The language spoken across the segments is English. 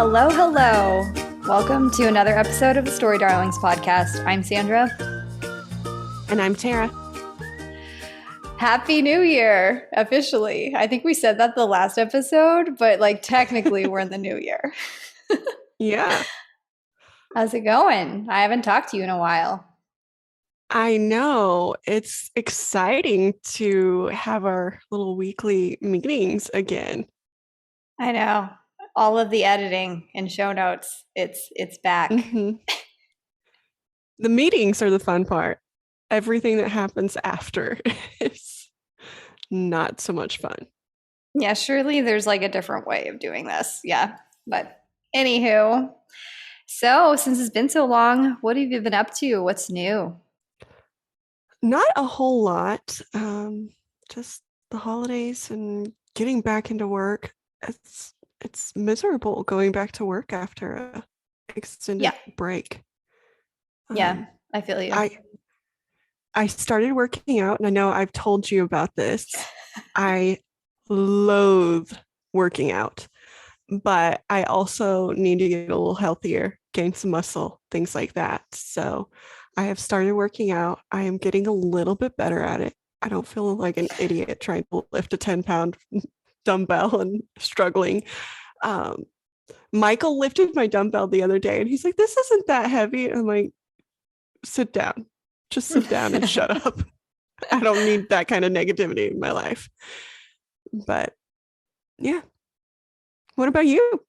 Hello, hello. Welcome to another episode of the Story Darlings podcast. I'm Sandra. And I'm Tera. Happy New Year, officially. I think we said that the last episode, but technically we're in the new year. Yeah. How's it going? I haven't talked to you in a while. I know. It's exciting to have our little weekly meetings again. I know. All of the editing and show notes, it's back. Mm-hmm. The meetings are the fun part. Everything that happens after is not so much fun. Yeah, surely there's a different way of doing this. Yeah. But anywho, so since it's been so long, what have you been up to? What's new? Not a whole lot. Just the holidays and getting back into work. It's miserable going back to work after a extended break. Yeah, I feel you. I started working out, and I know I've told you about this. I loathe working out, but I also need to get a little healthier, gain some muscle, things like that. So I have started working out. I am getting a little bit better at it. I don't feel like an idiot trying to lift a 10-pound dumbbell and struggling. Michael lifted my dumbbell the other day, and he's like, "This isn't that heavy." I'm like, "Sit down. Just sit down and shut up. I don't need that kind of negativity in my life." But yeah. What about you?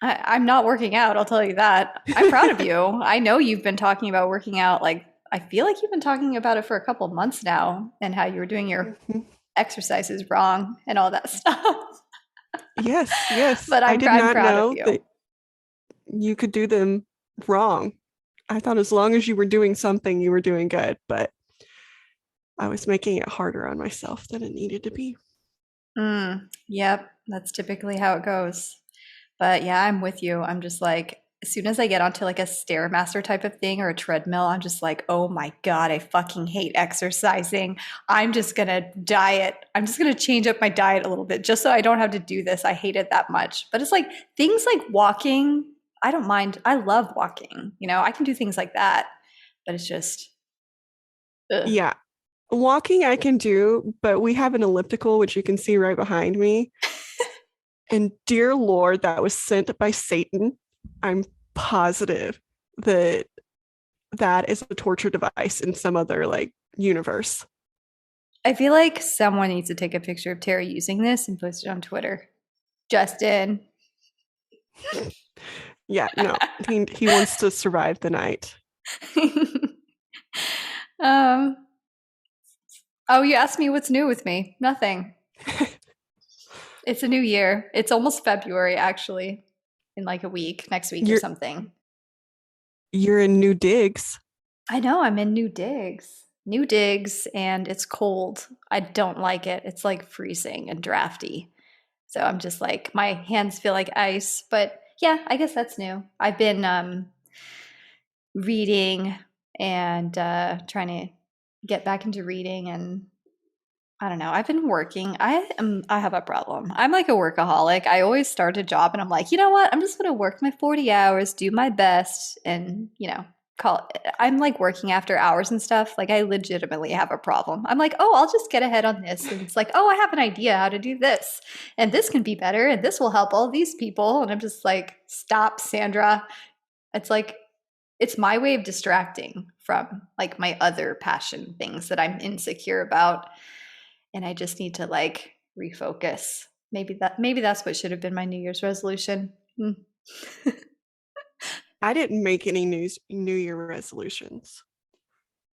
I'm not working out, I'll tell you that. I'm proud of you. I know you've been talking about working out. I feel like you've been talking about it for a couple of months now and how you were doing your exercises wrong and all that stuff. Yes. But I did not proud know of you. that you could do them wrong. I thought as long as you were doing something, you were doing good, but I was making it harder on myself than it needed to be. Yep, that's typically how it goes. But yeah, I'm with you. I'm just as soon as I get onto a Stairmaster type of thing or a treadmill, I'm just oh my God, I fucking hate exercising. I'm just gonna diet. I'm just gonna change up my diet a little bit just so I don't have to do this. I hate it that much. But it's things like walking, I don't mind. I love walking. I can do things like that. But it's just ugh. Yeah. Walking I can do, but we have an elliptical, which you can see right behind me. And dear Lord, that was sent by Satan. I'm positive that is a torture device in some other universe. I feel like someone needs to take a picture of Tera using this and post it on Twitter. Justin. Yeah, no, he wants to survive the night. Oh, you asked me what's new with me. Nothing. It's a new year. It's almost February, actually, in a week, next week or something. You're in new digs. I know, I'm in new digs. New digs, and it's cold. I don't like it. It's freezing and drafty. So I'm just my hands feel like ice. But yeah, I guess that's new. I've been reading and trying to get back into reading, and I don't know. I've been working. I have a problem. I'm a workaholic. I always start a job and I'm you know what? I'm just going to work my 40 hours, do my best, and I'm working after hours and stuff. I legitimately have a problem. I'm oh, I'll just get ahead on this. And it's oh, I have an idea how to do this. And this can be better. And this will help all these people. And I'm just stop, Sandra. It's it's my way of distracting from my other passion things that I'm insecure about. And I just need to refocus. Maybe that's what should have been my New Year's resolution. I didn't make any New Year resolutions.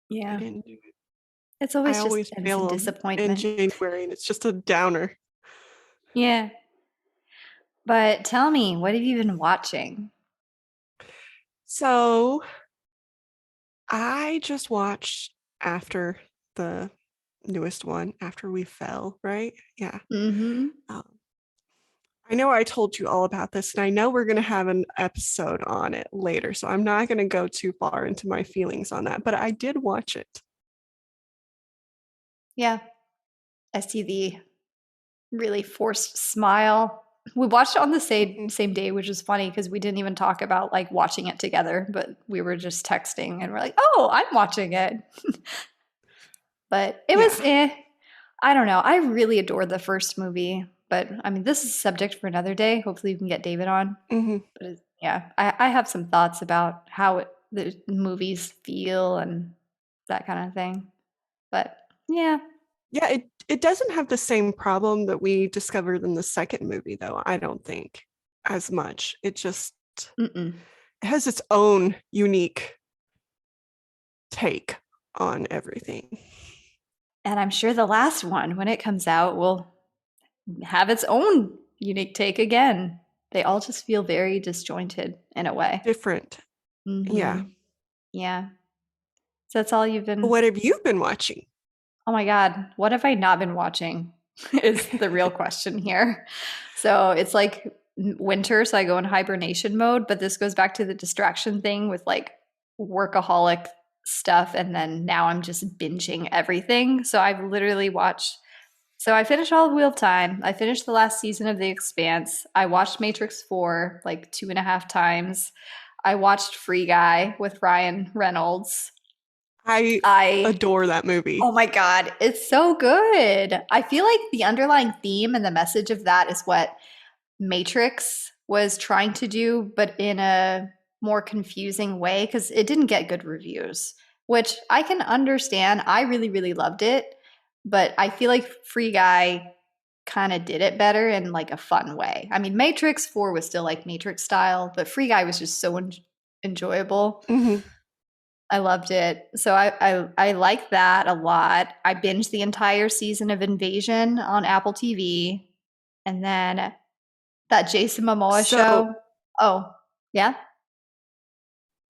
Yeah. I didn't do it. It's always fail disappointment in January, and it's just a downer. Yeah. But tell me, what have you been watching? So I just watched after the newest one, After We Fell, right? Yeah. Mm-hmm. I know I told you all about this, and I know we're going to have an episode on it later, so I'm not going to go too far into my feelings on that, but I did watch it. Yeah. I see the really forced smile. We watched it on the Mhm. same day, which is funny because we didn't even talk about like watching it together, but we were just texting and we're like, "Oh, I'm watching it." But it Yeah. was I don't know. I really adored the first movie, but I mean, this is a subject for another day. Hopefully, we can get David on. Hmm. But yeah, I have some thoughts about how the movies feel and that kind of thing. But yeah, Yeah, it doesn't have the same problem that we discovered in the second movie, though, I don't think, as much. It just mm-mm. it has its own unique take on everything. And I'm sure the last one, when it comes out, will have its own unique take again. They all just feel very disjointed in a way. Different. Yeah. Mm-hmm. Yeah. So that's all you've been. What have you been watching? Oh my God, what have I not been watching? Is the real question here. So it's like winter, so I go in hibernation mode, but this goes back to the distraction thing with like workaholic stuff. And then now I'm just binging everything. So I've literally watched. So I finished all of Wheel of Time. I finished the last season of The Expanse. I watched Matrix 4 like 2.5 times. I watched Free Guy with Ryan Reynolds. I I adore that movie. Oh my God, it's so good. I feel like the underlying theme and the message of that is what Matrix was trying to do, but in a more confusing way because it didn't get good reviews, which I can understand. I really, really loved it, but I feel like Free Guy kind of did it better in like a fun way. I mean, Matrix 4 was still like Matrix style, but Free Guy was just so enjoyable. Hmm. I loved it. So I like that a lot. I binged the entire season of Invasion on Apple TV. And then that Jason Momoa So, show. Oh, yeah.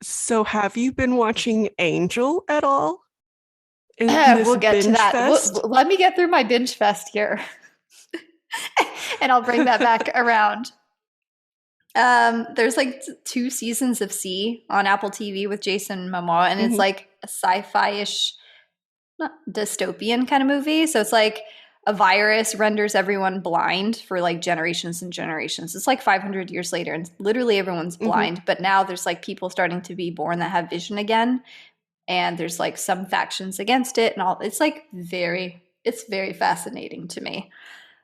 so have you been watching Angel at all in this We'll get to binge that. fest? Let me get through my binge fest here and I'll bring that back around. There's like two seasons of C on Apple TV with Jason Momoa, and it's Hmm. like a sci-fi-ish not dystopian kind of movie. So it's like a virus renders everyone blind for like generations and generations. It's like 500 years later, and literally everyone's Hmm. blind. But now there's like people starting to be born that have vision again, and there's like some factions against it, and all. It's very fascinating to me.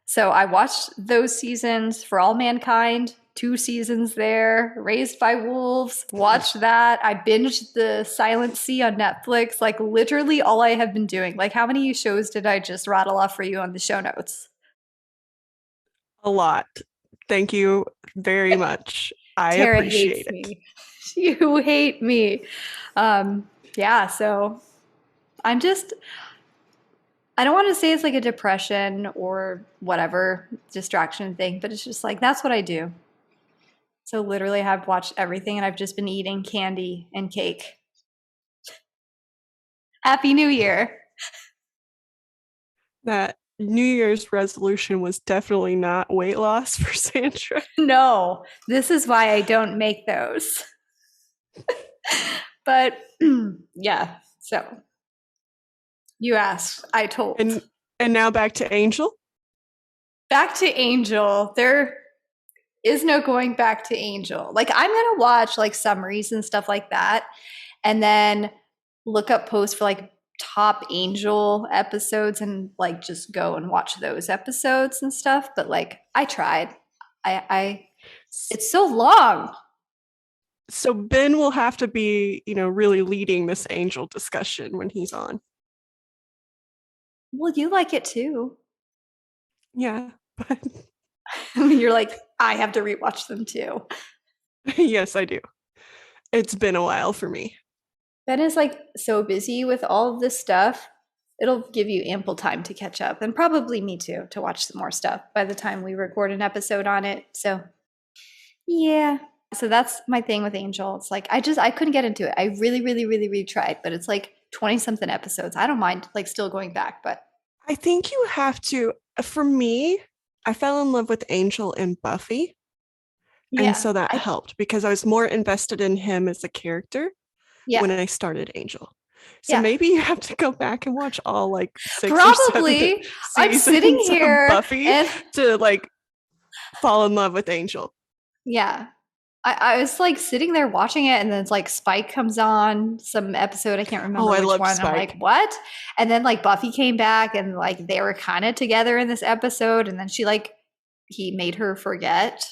So I watched those seasons for All Mankind, 2 seasons there, Raised by Wolves, watched that. I binged The Silent Sea on Netflix, like literally all I have been doing. Like, how many shows did I just rattle off for you on the show notes? A lot. Thank you very much. I Tara appreciate hates it. me. You hate me. Yeah, so I'm just, I don't want to say it's like a depression or whatever distraction thing, but it's just like that's what I do. So literally, I've watched everything and I've just been eating candy and cake. Happy New Year. That New Year's resolution was definitely not weight loss for Sandra. No, this is why I don't make those. But yeah, so you asked, I told. And now back to Angel. Back to Angel. There is no going back to Angel. Like, I'm going to watch like summaries and stuff like that. And then look up posts for like top Angel episodes and like just go and watch those episodes and stuff. But like I tried. I it's so long. So Ben will have to be, really leading this Angel discussion when he's on. Well, you like it too. Yeah, but I mean, you're like, I have to rewatch them too. yes, I do. It's been a while for me. Ben is like so busy with all of this stuff. It'll give you ample time to catch up, and probably me too, to watch some more stuff by the time we record an episode on it. So yeah. So that's my thing with Angel. It's like I couldn't get into it. I really, really, really, really tried, but it's like 20 something episodes. I don't mind like still going back, but I think you have to, for me, I fell in love with Angel and Buffy. And yeah. so that helped because I was more invested in him as a character Yeah. when I started Angel. So Yeah. maybe you have to go back and watch all like 6 or 7 Probably. I'm sitting seasons of here Buffy and to like fall in love with Angel. Yeah. I was like sitting there watching it, and then it's like Spike comes on some episode. I can't Oh, remember I which loved one. I'm like, Spike. what? And then like Buffy came back, and like they were kind of together in this episode. And then he made her forget.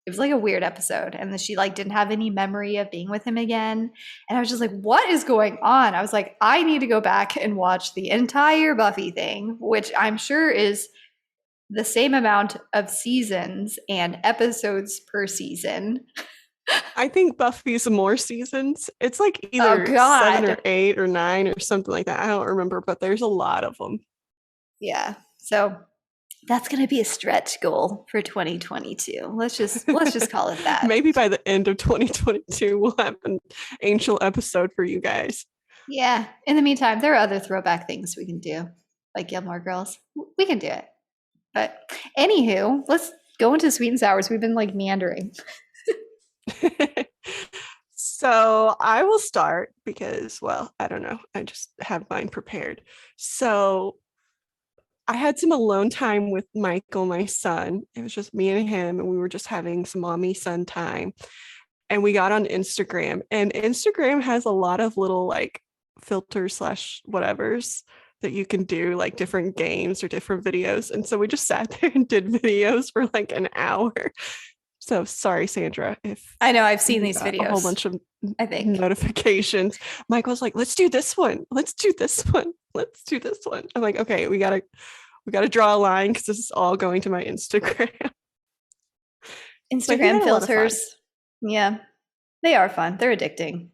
It was like a weird episode. And then she like didn't have any memory of being with him again. And I was just like, what is going on? I was like, I need to go back and watch the entire Buffy thing, which I'm sure is the same amount of seasons and episodes per season. I think Buffy's more seasons. It's like Oh either 7 or 8 or 9 or something like that. I don't remember, but there's a lot of them. Yeah. So that's going to be a stretch goal for 2022. Let's just call it that. Maybe by the end of 2022, we'll have an Angel episode for you guys. Yeah. In the meantime, there are other throwback things we can do, like Gilmore Girls. We can do it. But anywho, let's go into sweet and sours. We've been like meandering. So I will start because, well, I don't know. I just have mine prepared. So I had some alone time with Michael, my son. It was just me and him, and we were just having some mommy son time. And we got on Instagram, and Instagram has a lot of little like filters slash whatevers that you can do, like different games or different videos. And so we just sat there and did videos for like an hour. So sorry, Sandra, if I know I've seen you these got a whole videos, bunch of I think. notifications. Michael's like, let's do this one. Let's do this one. Let's do this one. I'm like, okay, we gotta draw a line because this is all going to my Instagram. But he Instagram had a lot of fun. filters. Yeah. They are fun. They're addicting.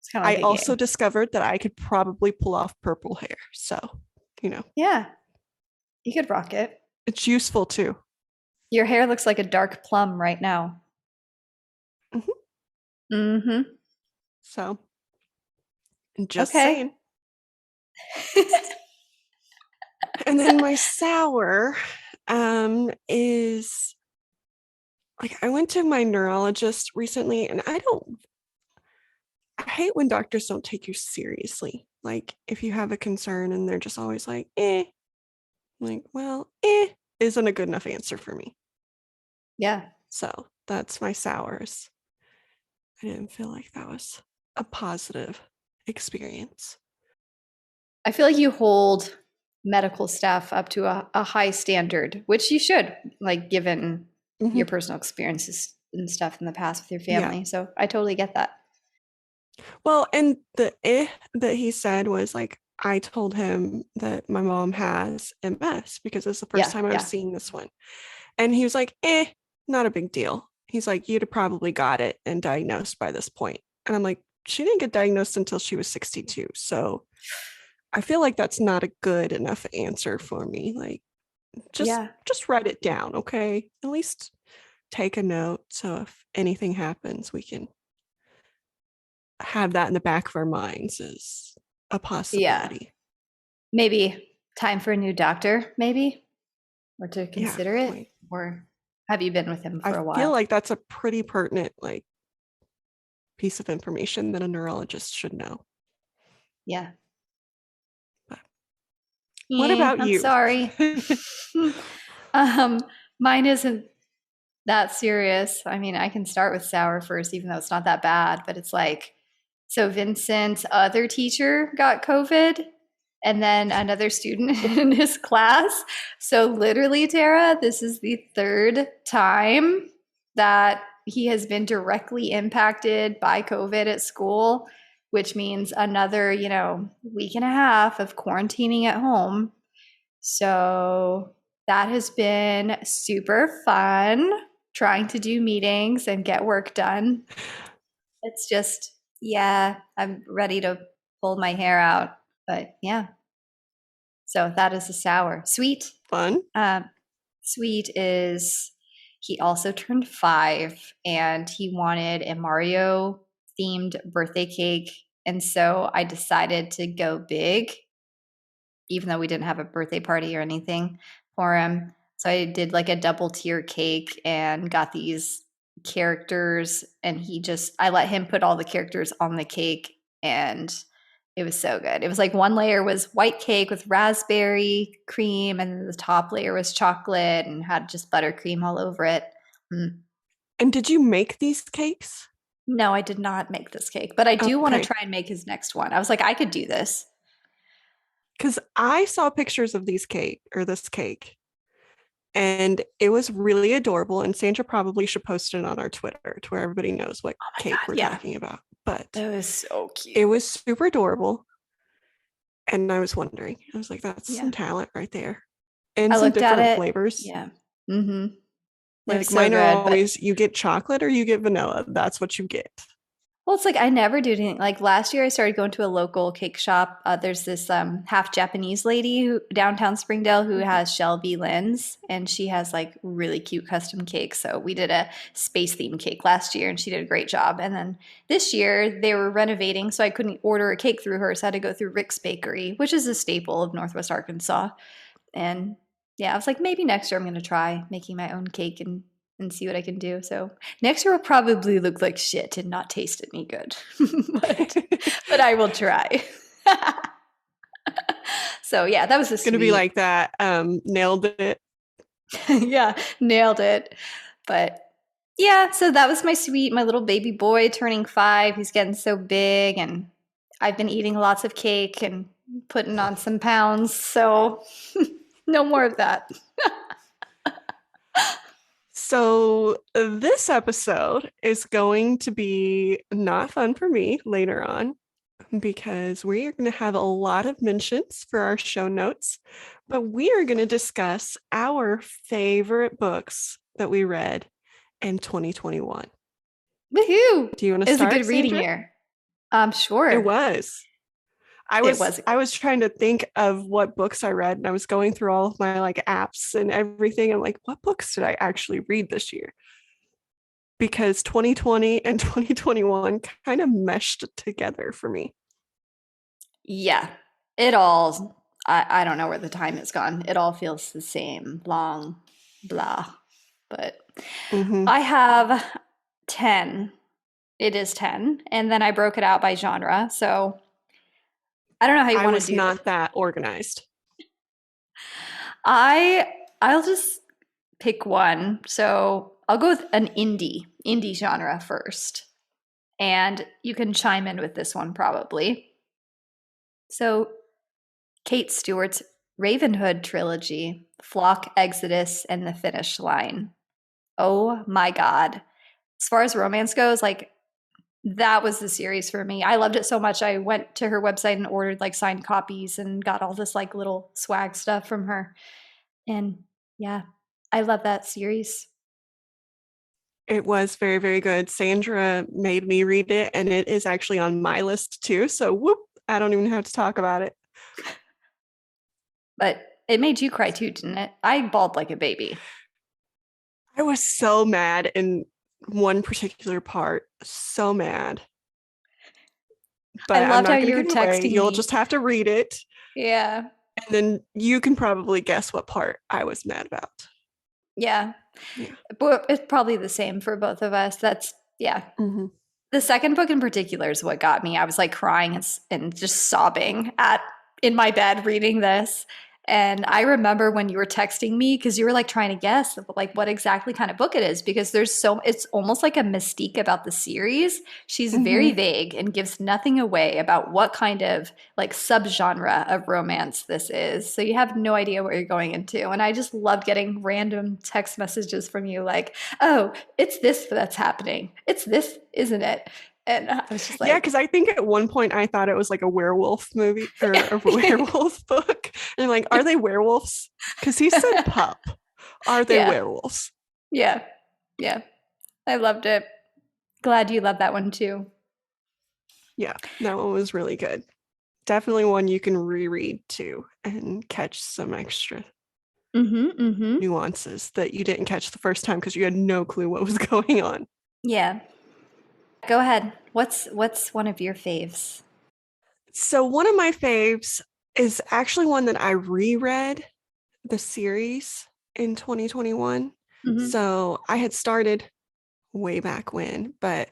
It's kind of I like a also game. discovered that I could probably pull off purple hair. So, you know, Yeah. You could rock it. it's useful too. Your hair looks like a dark plum right now. Mhm. Mm-hmm. So, just Okay. saying. And then my sour is like I went to my neurologist recently, and I hate when doctors don't take you seriously. Like if you have a concern and they're just always like, like, well, isn't a good enough answer for me. Yeah. So that's my sours. I didn't feel like that was a positive experience. I feel like you hold medical staff up to a high standard, which you should, like, given your Hmm. personal experiences and stuff in the past with your Yeah. family. So I totally get that. Well, and the that he said was like, I told him that my mom has MS because it's the first Yeah. time I was Yeah. seeing this one. And he was like, not a big deal. He's like, you'd have probably got it and diagnosed by this point. And I'm like, she didn't get diagnosed until she was 62. So I feel like that's not a good enough answer for me. Like, just Yeah. just write it down, okay? At least take a note so if anything happens, we can have that in the back of our minds as a Yeah. possibility. Maybe time for a new doctor, maybe, or to Yeah, consider it. like Or have you been with him I for a feel while? like that's a pretty pertinent like piece of information that a neurologist should know. Yeah. But what Yeah. about I'm you? sorry. um, Mine isn't that serious. I mean, I can start with sour first, even though it's not that bad, but it's like, so Vincent's other teacher got COVID, and then another student in his class. So literally, Tara, this is the third time that he has been directly impacted by COVID at school, which means another, week and a half of quarantining at home. So that has been super fun trying to do meetings and get work done. It's just, yeah, I'm ready to pull my hair out. But yeah, so that is a sour. Sweet. Fun. Um, Sweet is he also turned 5 and he wanted a Mario themed birthday cake. And so I decided to go big even though we didn't have a birthday party or anything for him. So I did like a double tier cake and got these characters, and I let him put all the characters on the cake, and It was so good. It was like one layer was white cake with raspberry cream, and then the top layer was chocolate and had just buttercream all over it. Mm. And did you make these cakes? No, I did not make this cake, but I do want to Okay. try and make his next one. I was like, I could do this. Because I saw pictures of this cake, and it was really adorable. And Sandra probably should post it on our Twitter to where everybody knows what Oh my cake God. we're Yeah. talking about. But It was so it cute. was super adorable. And I was wondering, I was like, that's Yeah. some talent right there. And I some looked at different it. flavors. Yeah. Mm-hmm. It was Like so mine are good. But always you get chocolate or you get vanilla. That's what you get. well, it's like I never do anything. Like last year, I started going to a local cake shop. There's this half Japanese lady who downtown Springdale who Mhm. has Shelby Lynn's, and she has like really cute custom cakes. So we did a space themed cake last year, and she did a great job. And then this year they were renovating, so I couldn't order a cake through her, so I had to go through Rick's Bakery, which is a staple of Northwest Arkansas. And yeah, I was like, maybe next year I'm gonna try making my own cake and see what I can do. So next year will probably look like shit and not taste any good. but but I will try. So yeah, that was a Gonna be sweet. like that. Nailed it. Yeah, nailed it. But yeah, so that was my sweet, my little baby boy turning 5. He's getting so big, and I've been eating lots of cake and putting on some pounds. So no more of that. So this episode is going to be not fun for me later on because we are going to have a lot of mentions for our show notes, but we are going to discuss our favorite books that we read in 2021. Woohoo! Do you want to It was a start, good reading Sandra? year. It Sure. was. I It was was. I was trying to think of what books I read and I was going through all of my like apps and everything. I'm like, what books did I actually read this year? Because 2020 and 2021 kind of meshed together for me. Yeah. It all, I don't know where the time has gone. It all feels the same, long, blah. But Mm-hmm. I have 10. It is 10. And then I broke it out by genre. So I don't know how you I want to was do this. not that organized. I'll just pick one. So I'll go with an indie genre first. And you can chime in with this one probably. So Kate Stewart's Ravenhood trilogy, Flock, Exodus, and The Finish Line. Oh my God. As far as romance goes, like that was the series for me. I loved it so much. I went to her website and ordered like signed copies and got all this like little swag stuff from her. And yeah, I love that series. It was very, very good. Sandra made me read it, and it is actually on my list too. So, whoop, I don't even have to talk about it. But it made you cry too, didn't it? I bawled like a baby. I was so mad in one particular part, so mad, I but I'm loved how not going to you were give it away. texting You'll me. just have to read it, Yeah. and then you can probably guess what part I was mad about. Yeah. Yeah. But it's probably the same for both of us. That's, yeah. Mm-hmm. The second book in particular is what got me. I was like crying and just sobbing at in my bed reading this. And I remember when you were texting me because you were like trying to guess like what exactly kind of book it is because there's so it's almost like a mystique about the series. She's very Mm-hmm. vague and gives nothing away about what kind of like subgenre of romance this is. So you have no idea what you're going into. And I just love getting random text messages from you like, "Oh, it's this that's happening. It's this, isn't it?" And I was just Yeah, like, because I think at one point I thought it was like a werewolf movie or a werewolf book. And I'm like, are they werewolves? Because he said pup. Are they yeah, werewolves? yeah, yeah. I loved it. Glad you loved that one too. Yeah, that one was really good. Definitely one you can reread too and catch some extra Mm-hmm. Mm-hmm. nuances that you didn't catch the first time because you had no clue what was going on. Yeah. Go ahead. What's one of your faves? So one of my faves is actually one that I reread the series in 2021. Mm-hmm. So I had started way back when, but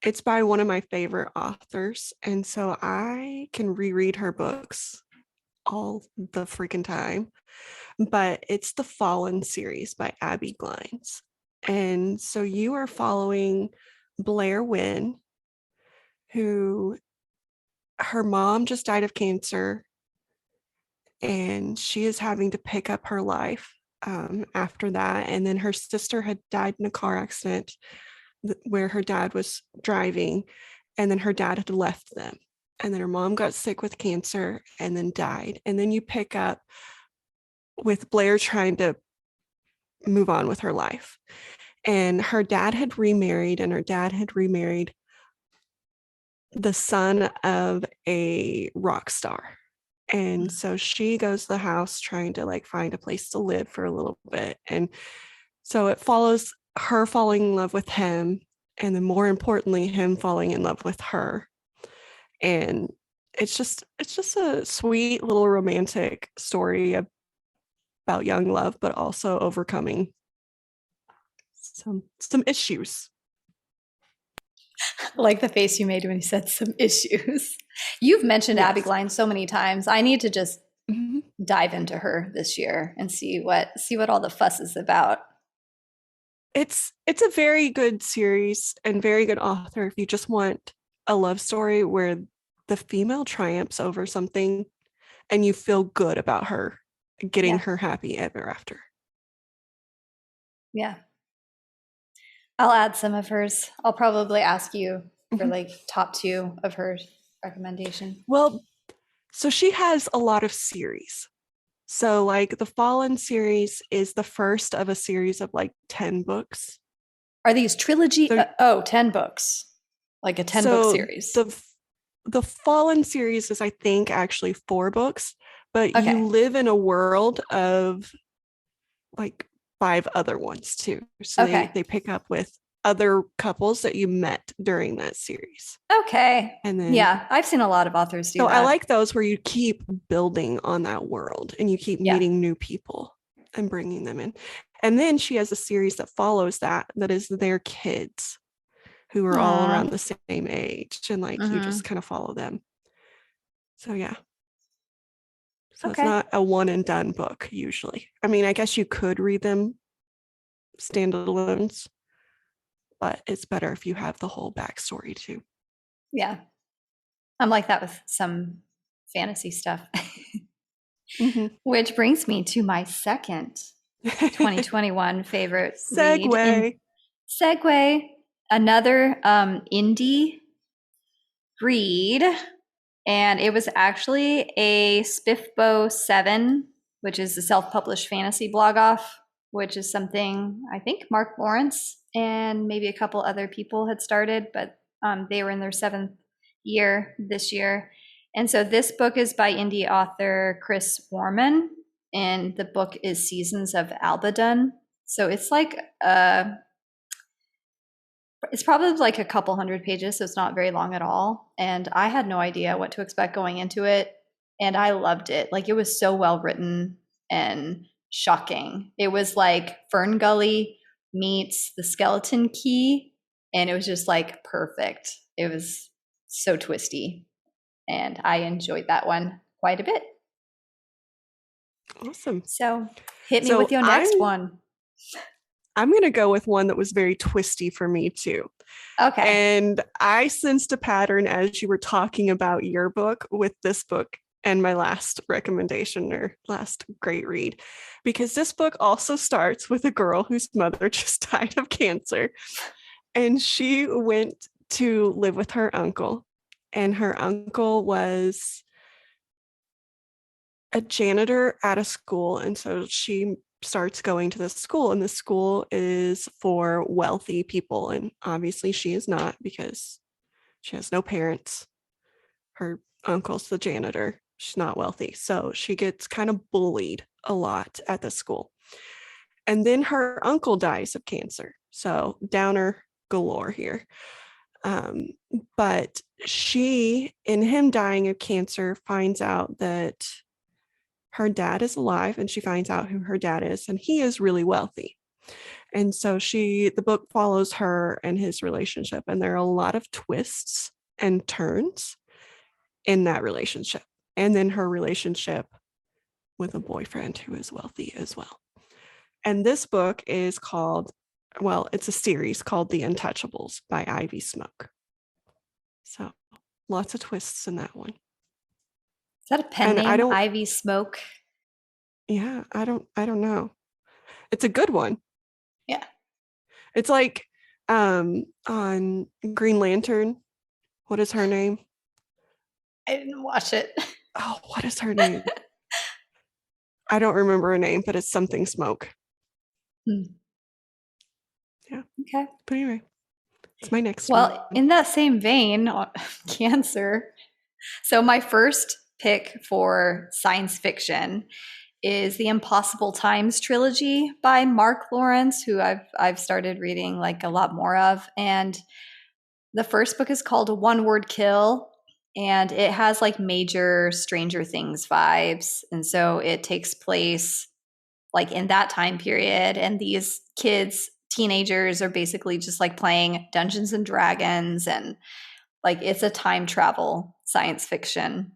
It's by one of my favorite authors. And so I can reread her books all the freaking time. But it's the Fallen series by Abby Glines. And so you are following Blair Wynn, who her mom just died of cancer, and she is having to pick up her life after that. And then her sister had died in a car accident where her dad was driving, and then her dad had left them. And then her mom got sick with cancer and then died. And then you pick up with Blair trying to move on with her life. And her dad had remarried, and her dad had remarried the son of a rock star. And so she goes to the house trying to like find a place to live for a little bit. And so it follows her falling in love with him, and then more importantly, him falling in love with her. And it's just a sweet little romantic story about young love, but also overcoming some issues. Like the face you made when you said some issues. You've mentioned Abby Yes. Glines so many times. I need to just Mhm. dive into her this year and see what all the fuss is about. It's a very good series and very good author if you just want a love story where the female triumphs over something and you feel good about her getting Yeah. her happy ever after. Yeah. I'll add some of hers. I'll probably ask you for Mhm. like top two of her recommendation. Well, so she has a lot of series. So like the Fallen series is the first of a series of like 10 books. Are these trilogy? So 10 books. Like a 10-book so series. the Fallen series is I think actually 4 books, but Okay. you live in a world of like 5 other ones too. So they Okay. they pick up with other couples that you met during that series. Okay. And then Yeah, I've seen a lot of authors do so I that. like those where you keep building on that world and you keep Yeah. meeting new people and bringing them in. And then she has a series that follows that is their kids who are all Aw. around the same age, and like you just Mm-hmm. kind of follow them. So yeah. So it's Okay. not a one and done book usually. I mean, I guess you could read them standalones, but it's better if you have the whole backstory too. Yeah. I'm like that with some fantasy stuff. Mm-hmm. Which brings me to my second 2021 favorite read in Segue. segue, another indie read. And it was actually a Spiffbo 7, which is a self published fantasy blog off, which is something I think Mark Lawrence and maybe a couple other people had started, but they were in their 7th year this year. And so this book is by indie author Chris Warman, and the book is Seasons of Albadon. So it's probably like a couple hundred pages, so it's not very long at all. And I had no idea what to expect going into it. And I loved it. Like, it was so well written and shocking. It was like Fern Gully meets the Skeleton Key. And it was just like perfect. It was so twisty. And I enjoyed that one quite a bit. Awesome. So hit me with So your next one. I'm going to go with one that was very twisty for me too. Okay. And I sensed a pattern as you were talking about your book with this book and my last recommendation or last great read, because this book also starts with a girl whose mother just died of cancer. And she went to live with her uncle, and her uncle was a janitor at a school. And so she starts going to this school, and the school is for wealthy people. And obviously, she is not because she has no parents. Her uncle's the janitor. She's not wealthy. So she gets kind of bullied a lot at the school. And then her uncle dies of cancer. So downer galore here. Um, but she, in him dying of cancer, finds out that her dad is alive, and she finds out who her dad is, and he is really wealthy. And so the book follows her and his relationship, and there are a lot of twists and turns in that relationship. And then her relationship with a boyfriend who is wealthy as well. And this book is called, well, it's a series called The Untouchables by Ivy Smoke. So lots of twists in that one. Is that a pen And I name? don't, Ivy Smoke? yeah, I don't know. It's a good one. Yeah. It's like on Green Lantern. What is her name? I didn't watch it. Oh, what is her name? I don't remember her name, but it's something Smoke. Hmm. Yeah. Okay. But anyway, it's my next one. Well, in that same vein, cancer. So my first pick for science fiction is the Impossible Times trilogy by Mark Lawrence, who I've started reading like a lot more of. And the first book is called A One Word Kill, and it has like major Stranger Things vibes. And so it takes place like in that time period, and these kids, teenagers, are basically just like playing Dungeons and Dragons, and like it's a time travel science fiction.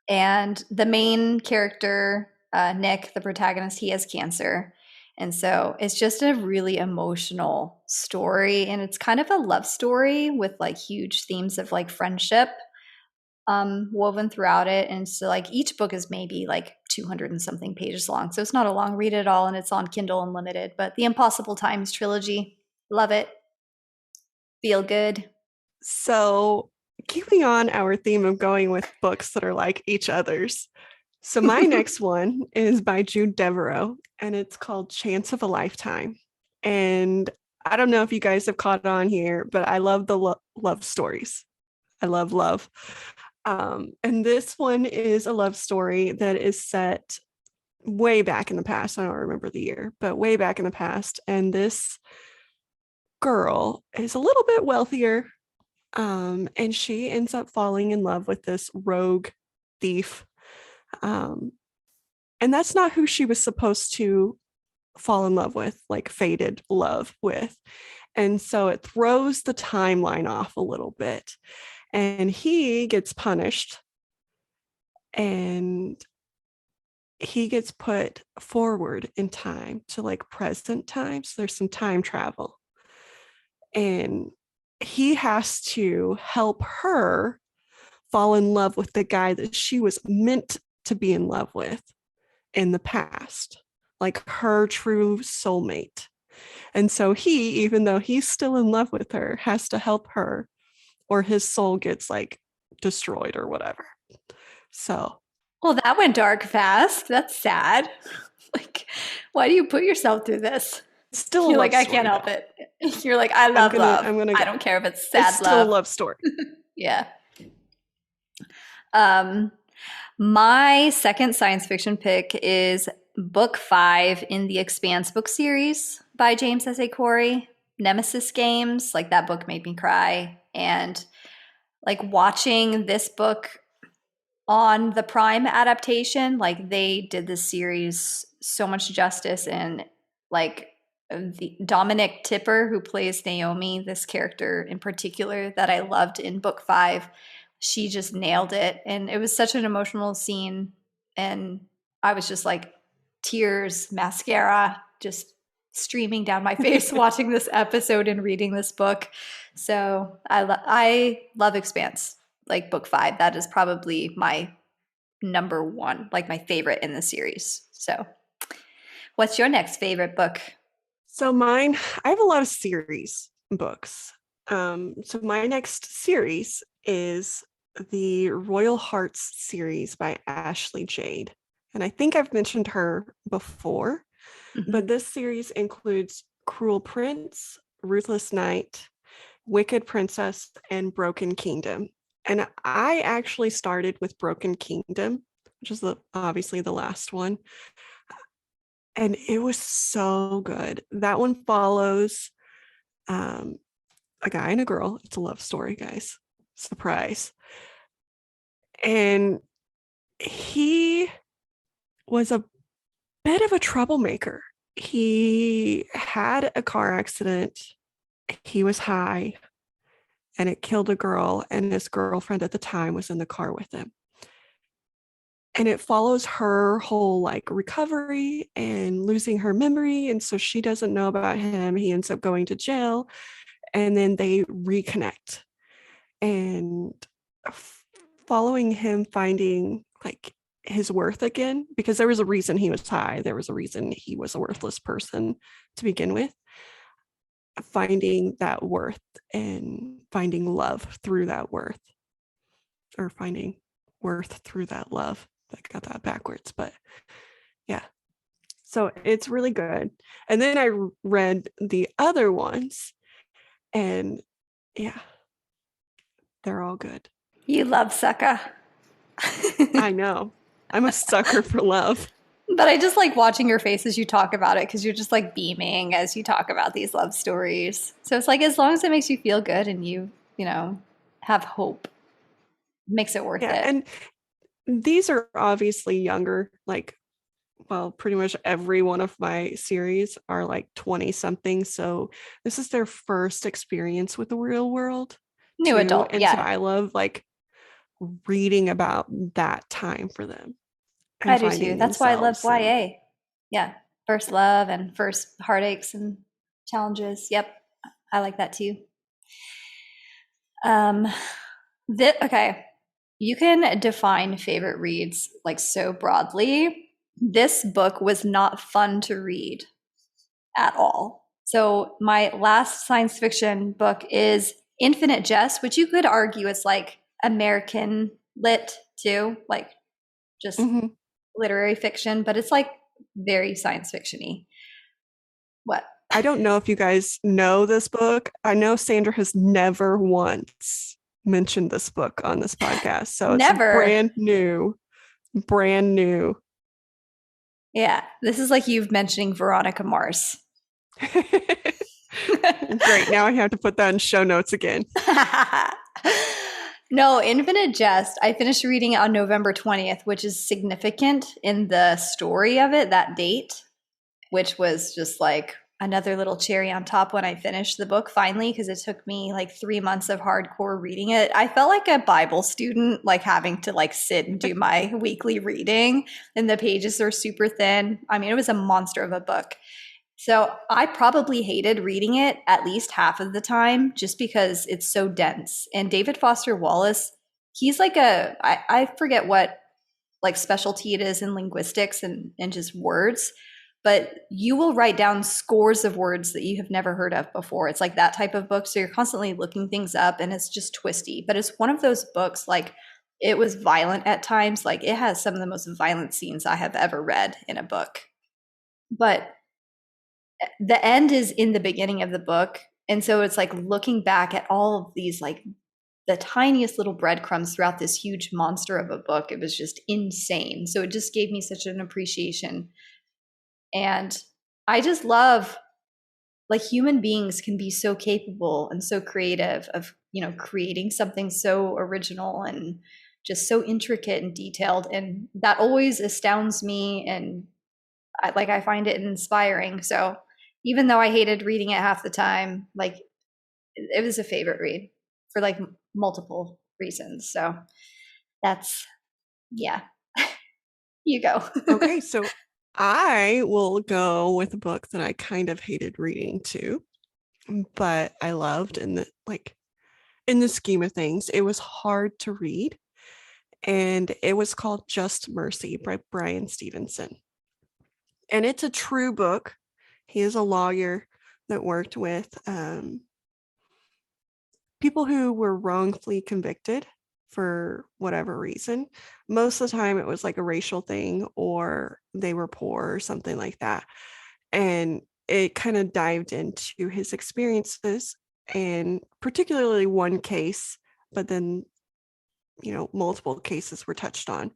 And the main character, Nick, the protagonist, he has cancer. And so it's just a really emotional story. And it's kind of a love story with like huge themes of like friendship woven throughout it. And so, like, each book is maybe like 200 and something pages long. So it's not a long read at all. And it's on Kindle Unlimited. But the Impossible Times trilogy, love it. Feel good. So, keeping on our theme of going with books that are like each other's. So, my next one is by Jude Devereaux, and it's called Chance of a Lifetime. And I don't know if you guys have caught on here, but I love the love stories. I love love. And this one is a love story that is set way back in the past. I don't remember the year, but way back in the past. And this girl is a little bit wealthier. And she ends up falling in love with this rogue thief. Um, and that's not who she was supposed to fall in love with, like fated love with. And so it throws the timeline off a little bit. And he gets punished and he gets put forward in time to like present time. So there's some time travel. And he has to help her fall in love with the guy that she was meant to be in love with in the past, like her true soulmate. And so he, even though he's still in love with her, has to help her or his soul gets like destroyed or whatever. So Well, that went dark fast. That's sad. Like, why do you put yourself through this? it's still a You're love like, I can't story help though. it. You're like, I I'm love gonna love. I'm gonna I go. don't care if it's It's sad still a love. love story. Yeah. Um, my second science fiction pick is book 5 in the Expanse book series by James S. A. Corey, Nemesis Games. Like, that book made me cry. And like watching this book on the Prime adaptation, like they did this series so much justice. And like the Dominic Tipper, who plays Naomi, this character in particular that I loved in book 5, she just nailed it. And it was such an emotional scene. And I was just like, tears, mascara, just streaming down my face watching this episode and reading this book. So I love Expanse, like book 5. That is probably my number one, like my favorite in the series. So, what's your next favorite book? So mine, I have a lot of series books. So my next series is the Royal Hearts series by Ashley Jade. And I think I've mentioned her before, but Mhm. this series includes Cruel Prince, Ruthless Knight, Wicked Princess, and Broken Kingdom. And I actually started with Broken Kingdom, which is obviously the last one. And it was so good. That one follows um, a guy and a girl. It's a love story, guys. Surprise. And he was a bit of a troublemaker. He had a car accident. He was high and it killed a girl, and his girlfriend at the time was in the car with him. And it follows her whole like recovery and losing her memory. And so she doesn't know about him. He ends up going to jail, and then they reconnect. And following him finding like his worth again, because there was a reason he was high, there was a reason he was a worthless person to begin with. Finding that worth and finding love through that worth, or finding worth through that love. I got that backwards, but yeah. So it's really good. And then I read the other ones, and yeah, they're all good. You love Sucka. I know. I'm a sucker for love. But I just like watching your face as you talk about it because you're just like beaming as you talk about these love stories. So it's like as long as it makes you feel good and you know, have hope, it makes it worth Yeah. it. And these are obviously younger, like, well, pretty much every one of my series are like 20 something. So this is their first experience with the real world New too. adult, And so yeah. I love like reading about that time for them I and do too. finding That's why I love themselves. And YA. Yeah. First love and first heartaches and challenges. Yep. I like that too. Um okay. You can define favorite reads like so broadly. This book was not fun to read at all. So my last science fiction book is Infinite Jest, which you could argue is like American lit too, like just mhm. literary fiction, but it's like very science fictiony. What? I don't know if you guys know this book. I know Sandra has never once mentioned this book on this podcast. So it's Never. brand new, brand new. Yeah, this is like you mentioning Veronica Mars. Great. Now I have to put that in show notes again. No, Infinite Jest, I finished reading it on November 20th, which is significant in the story of it, that date, which was just like another little cherry on top when I finished the book finally, because it took me like 3 months of hardcore reading it. I felt like a Bible student, like having to like sit and do my weekly reading, and the pages are super thin. I mean, it was a monster of a book. So I probably hated reading it at least half of the time just because it's so dense. And David Foster Wallace, he's like I forget what like specialty it is in linguistics and just words, but you will write down scores of words that you have never heard of before. It's like that type of book. So you're constantly looking things up and it's just twisty. But it's one of those books like it was violent at times. Like it has some of the most violent scenes I have ever read in a book. But the end is in the beginning of the book. And so it's like looking back at all of these, like the tiniest little breadcrumbs throughout this huge monster of a book. It was just insane. So it just gave me such an appreciation. And I just love like human beings can be so capable and so creative of, you know, creating something so original and just so intricate and detailed. And that always astounds me and I find it inspiring. So even though I hated reading it half the time, like it was a favorite read for like multiple reasons. So that's yeah, you go. Okay, so I will go with a book that I kind of hated reading too, but I loved in the like in the scheme of things. It was hard to read, and it was called Just Mercy by Brian Stevenson. And it's a true book. He is a lawyer that worked with people who were wrongfully convicted for whatever reason. Most of the time, it was like a racial thing or they were poor or something like that. And it kind of dived into his experiences and particularly one case, but then, multiple cases were touched on.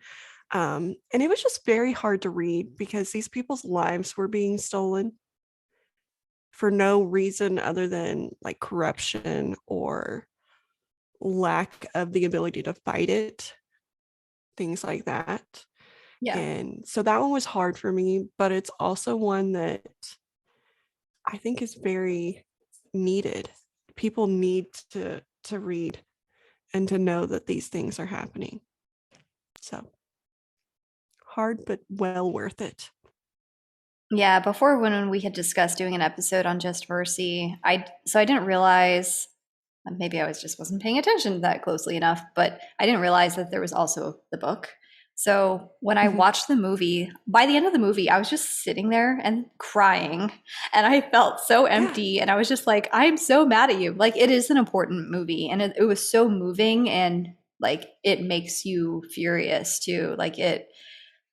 And it was just very hard to read because these people's lives were being stolen for no reason other than like corruption or lack of the ability to fight it, things like that. Yeah. And so that one was hard for me, but it's also one that I think is very needed. People need to read and to know that these things are happening. So hard, but well worth it. Yeah, before when we had discussed doing an episode on Just Mercy, I didn't realize, maybe I was just wasn't paying attention that closely enough, but I didn't realize that there was also the book. So when I Mhm. watched the movie, by the end of the movie, I was just sitting there and crying, and I felt so Yeah. empty, and I was just like, I'm so mad at you. Like it is an important movie, and it was so moving, and like it makes you furious too. Like it,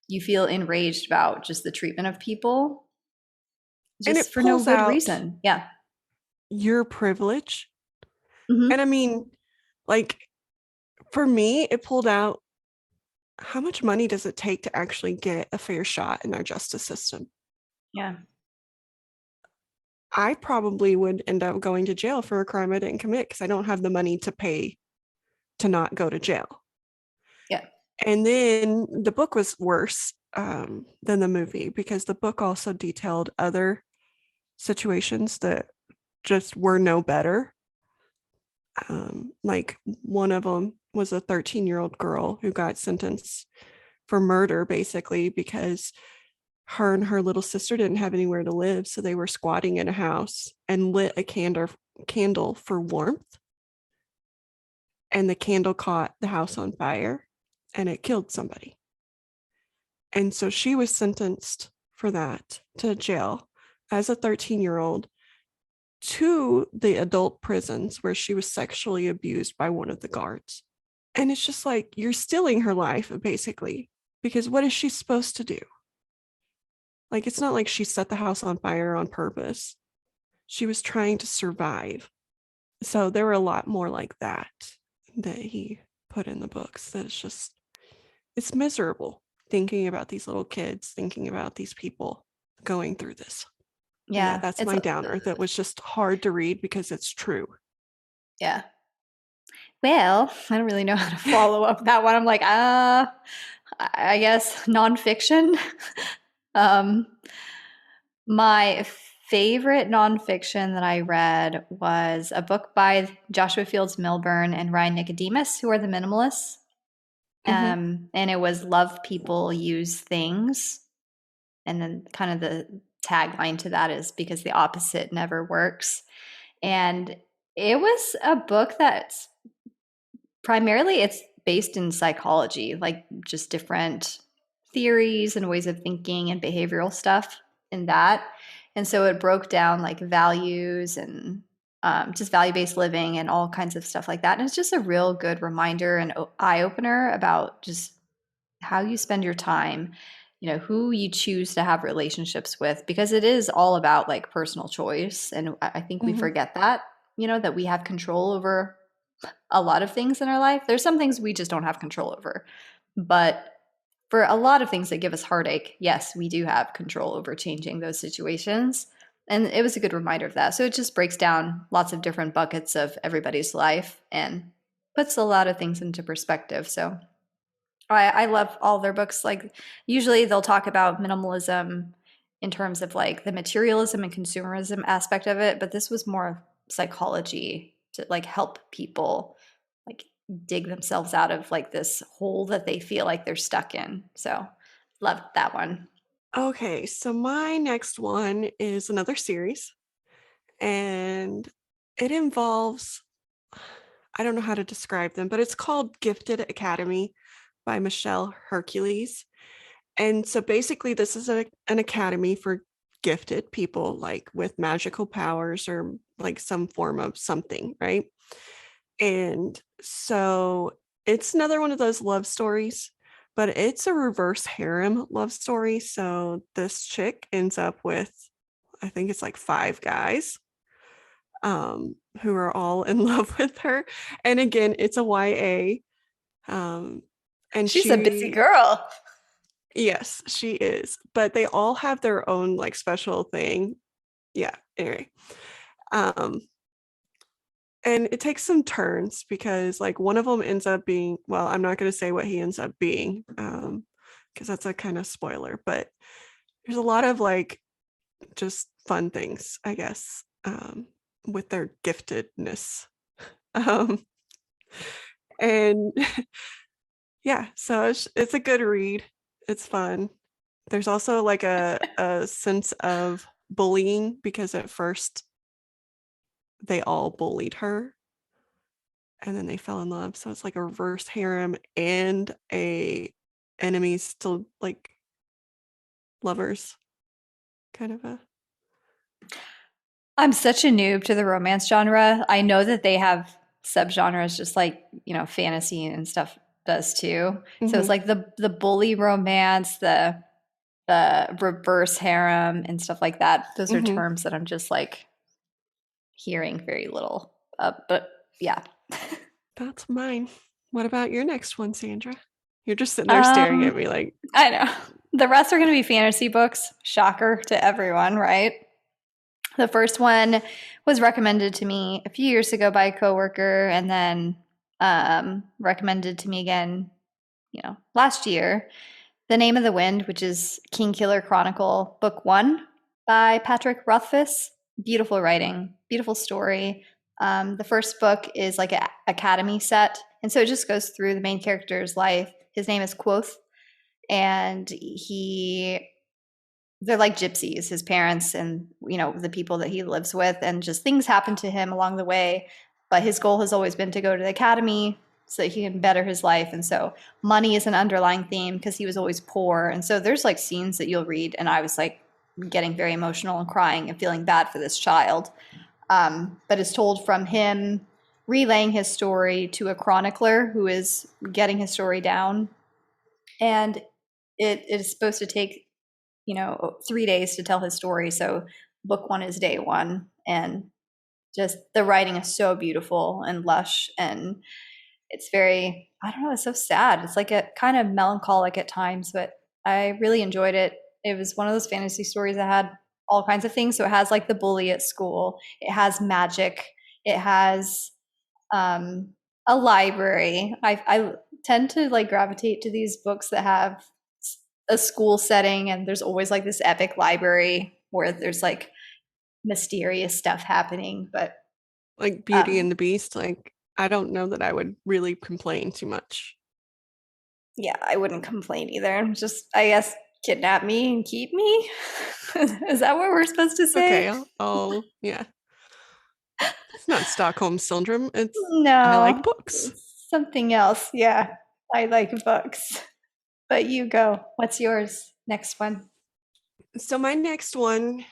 you feel enraged about just the treatment of people And just it for no pulls good out reason. Yeah. your privilege. And I Hmm. mean, like for me, it pulled out how much money does it take to actually get a fair shot in our justice system? Yeah. I probably would end up going to jail for a crime I didn't commit because I don't have the money to pay to not go to jail. Yeah. And then the book was worse than the movie because the book also detailed other situations that just were no better. Like one of them was a 13-year-old girl who got sentenced for murder basically because her and her little sister didn't have anywhere to live. So they were squatting in a house and lit a candle for warmth. And the candle caught the house on fire and it killed somebody. And so she was sentenced for that to jail as a 13-year-old to the adult prisons where she was sexually abused by one of the guards. And it's just like you're stealing her life, basically, because what is she supposed to do? Like, it's not like she set the house on fire on purpose. She was trying to survive. So there were a lot more like that that he put in the books that it's just, it's miserable thinking about these little kids, thinking about these people going through this. But yeah, Yeah. that's It's my downer that was just hard to read because it's true. yeah. Well, I don't really know how to follow up that one. I'm like, I guess nonfiction. Um, my favorite nonfiction that I read was a book by Joshua Fields Milburn and Ryan Nicodemus, who are the minimalists. Mm-hmm. And it was Love People, Use Things. And then kind of the tagline to that is because the opposite never works. And it was a book that's primarily it's based in psychology, like just different theories and ways of thinking and behavioral stuff in that. And so it broke down like values and just value based living and all kinds of stuff like that. And it's just a real good reminder and eye opener about just how you spend your time, you know, who you choose to have relationships with, because it is all about like personal choice. And I think we Mm-hmm. forget that, you know, that we have control over a lot of things in our life. There's some things we just don't have control over. But for a lot of things that give us heartache, yes, we do have control over changing those situations. And it was a good reminder of that. So it just breaks down lots of different buckets of everybody's life and puts a lot of things into perspective. So I love all their books. Like usually they'll talk about minimalism in terms of like the materialism and consumerism aspect of it, but this was more psychology to like help people like dig themselves out of like this hole that they feel like they're stuck in. So loved that one. Okay, so my next one is another series, and it involves, I don't know how to describe them, but it's called Gifted Academy by Michelle Hercules. And so basically, this is an academy for gifted people, like with magical powers or like some form of something, right? And so it's another one of those love stories, but it's a reverse harem love story. So this chick ends up with, I think it's like five guys who are all in love with her. And again, it's a YA. Um, and She's a busy she, girl. yes, she is, but they all have their own like special thing. Yeah, anyway. Um, and it takes some turns because like one of them ends up being, well, I'm not going to say what he ends up being, because that's a kind of spoiler, but there's a lot of like just fun things, I guess, with their giftedness. Um, and yeah, so it's a good read. It's fun. There's also like a sense of bullying because at first they all bullied her and then they fell in love. So it's like a reverse harem and a enemies to like lovers kind of a. I'm such a noob to the romance genre. I know that they have subgenres just like, fantasy and stuff does too. So it's Mhm. like the bully romance, the reverse harem and stuff like that. Those are Mhm. terms that I'm just like hearing very little. But yeah. That's mine. What about your next one, Sandra? You're just sitting there staring at Um, me like, I know. The rest are going to be fantasy books. Shocker to everyone, right? The first one was recommended to me a few years ago by a coworker, and then recommended to me again, last year. The Name of the Wind, which is King Killer Chronicle, Book One by Patrick Rothfuss. Beautiful writing, beautiful story. The first book is like an academy set, and so it just goes through the main character's life. His name is Quoth, and they're like gypsies, his parents and the people that he lives with, and just things happen to him along the way. But his goal has always been to go to the academy so that he can better his life. And so money is an underlying theme because he was always poor. And so there's like scenes that you'll read, and I was like getting very emotional and crying and feeling bad for this child. But it's told from him relaying his story to a chronicler who is getting his story down. And it is supposed to take 3 days to tell his story. So book one is day one. And just the writing is so beautiful and lush. And it's very, I don't know, it's so sad. It's like a kind of melancholic at times, but I really enjoyed it. It was one of those fantasy stories that had all kinds of things. So it has like the bully at school, it has magic, it has um, a library. I tend to like gravitate to these books that have a school setting, and there's always like this epic library where there's like mysterious stuff happening. But like Beauty and um, the Beast. Like, I don't know that I would really complain too much. yeah, I wouldn't complain either. Just, I guess, kidnap me and keep me. Is that what we're supposed to Okay, say? yeah. It's not Stockholm syndrome. It's I like No, books. it's something else. Yeah, I like books. But you go. What's yours? Next one. So my next one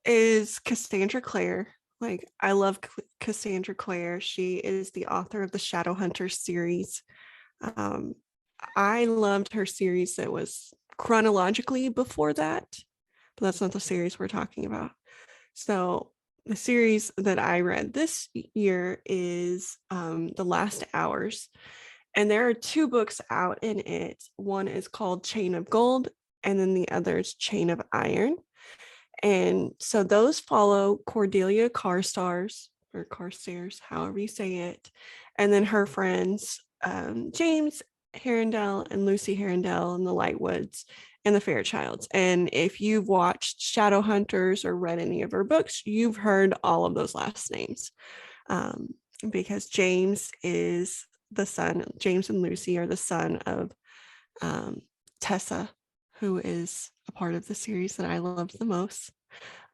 is Cassandra Clare. Like, I love Cassandra Clare. She is the author of the Shadowhunters series. Um, I loved her series that was chronologically before that, but that's not the series we're talking about. So the series that I read this year is The Last Hours. And there are two books out in it. One is called Chain of Gold, and then the other is Chain of Iron. And so those follow Cordelia Carstairs or Carstairs, however you say it, and then her friends, James Herondale and Lucy Herondale and the Lightwoods and the Fairchilds. And if you've watched Shadowhunters or read any of her books, you've heard all of those last names. Um, because James and Lucy are the son of um, Tessa, who is a part of the series that I love the most.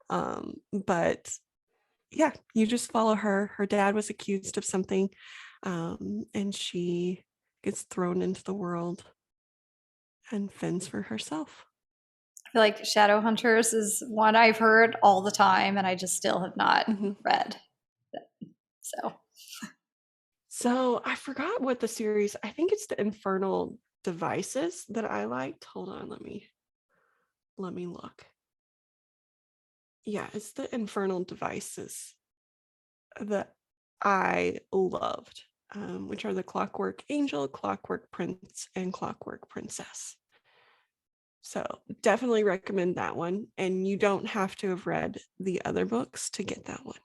But yeah, you just follow her. Her dad was accused of something, and she gets thrown into the world and fends for herself. I feel like Shadowhunters is one I've heard all the time, and I just still have not Mhm. read. So So I forgot what the series. I think it's the Infernal Devices that I liked. Hold on, let me look. Yeah, it's the Infernal Devices that I loved, which are the Clockwork Angel, Clockwork Prince, and Clockwork Princess. So definitely recommend that one. And you don't have to have read the other books to get that one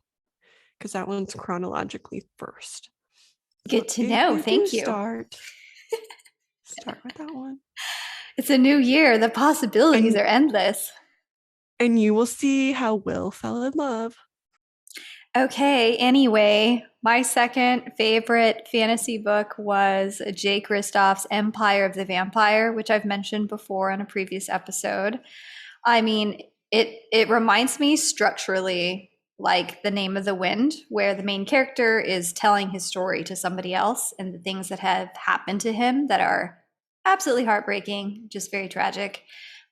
because that one's chronologically first. So good to if know. you do Thank you. start with that one. It's a new year. The possibilities And are endless. you will see how Will fell in love. Okay, anyway, my second favorite fantasy book was Jay Kristoff's Empire of the Vampire, which I've mentioned before in a previous episode. I mean, it reminds me structurally like The Name of the Wind, where the main character is telling his story to somebody else and the things that have happened to him that are absolutely heartbreaking, just very tragic.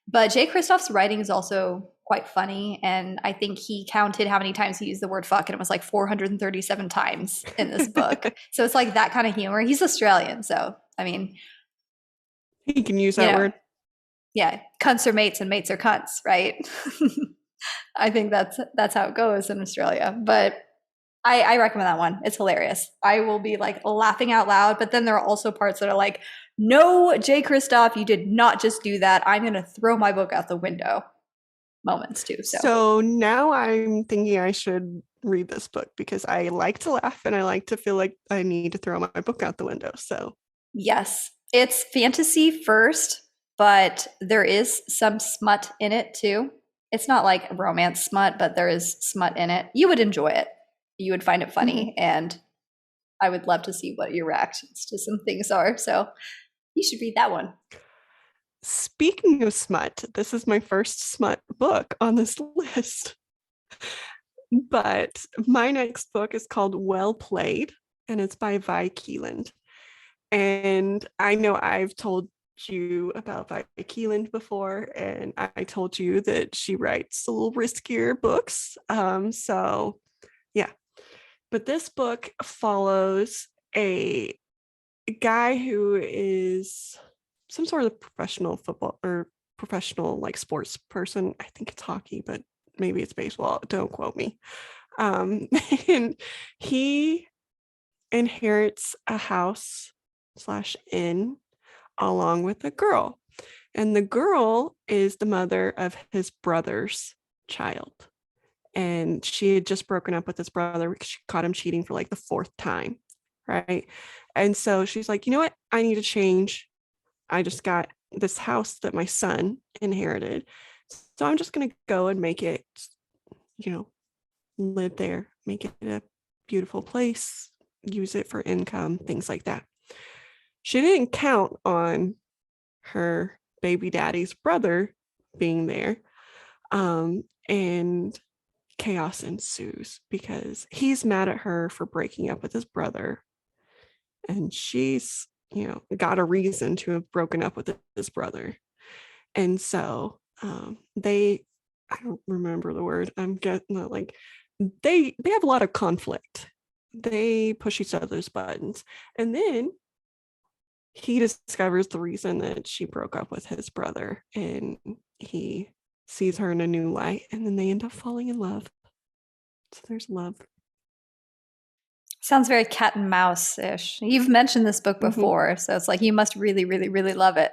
But Jay Kristoff's writing is also quite funny, and I think he counted how many times he used the word fuck, and it was like 437 times in this book. So it's like that kind of humor. He's Australian, so I mean, He can use you that know, word. yeah, cunts are mates and mates are cunts, right? I think that's how it goes in Australia. But I recommend that one. It's hilarious. I will be like laughing out loud, but then there are also parts that are like, no, Jay Kristoff, you did not just do that. I'm gonna throw my book out the window moments too. So So now I'm thinking I should read this book because I like to laugh and I like to feel like I need to throw my book out the window. So, yes, it's fantasy first, but there is some smut in it too. It's not like romance smut, but there is smut in it. You would enjoy it. You would find it mhm. funny, and I would love to see what your reactions to some things are. So you should read that one. Speaking of smut, this is my first smut book on this list. But my next book is called Well Played, and it's by Vi Keeland. And I know I've told you about Vi Keeland before, and I told you that she writes a little riskier books. So yeah. But this book follows a guy who is some sort of professional football or professional like sports person. I think it's hockey, but maybe it's baseball. Don't quote me. Um, and he inherits a house slash inn along with a girl. And the girl is the mother of his brother's child. And she had just broken up with his brother because she caught him cheating for like the fourth time. Right. And so she's like, you know what? I need to change. I just got this house that my son inherited. So I'm just going to go and make it, you know, live there, make it a beautiful place, use it for income, things like that. She didn't count on her baby daddy's brother being there. And chaos ensues because he's mad at her for breaking up with his brother. And she's, got a reason to have broken up with his brother. And so I don't remember the word. I'm getting like they have a lot of conflict. They push each other's buttons. And then he discovers the reason that she broke up with his brother and he sees her in a new light and then they end up falling in love. So there's love. Sounds very cat and mouse ish. You've mentioned this book Mm-hmm. before, so it's like you must really, really, really love it.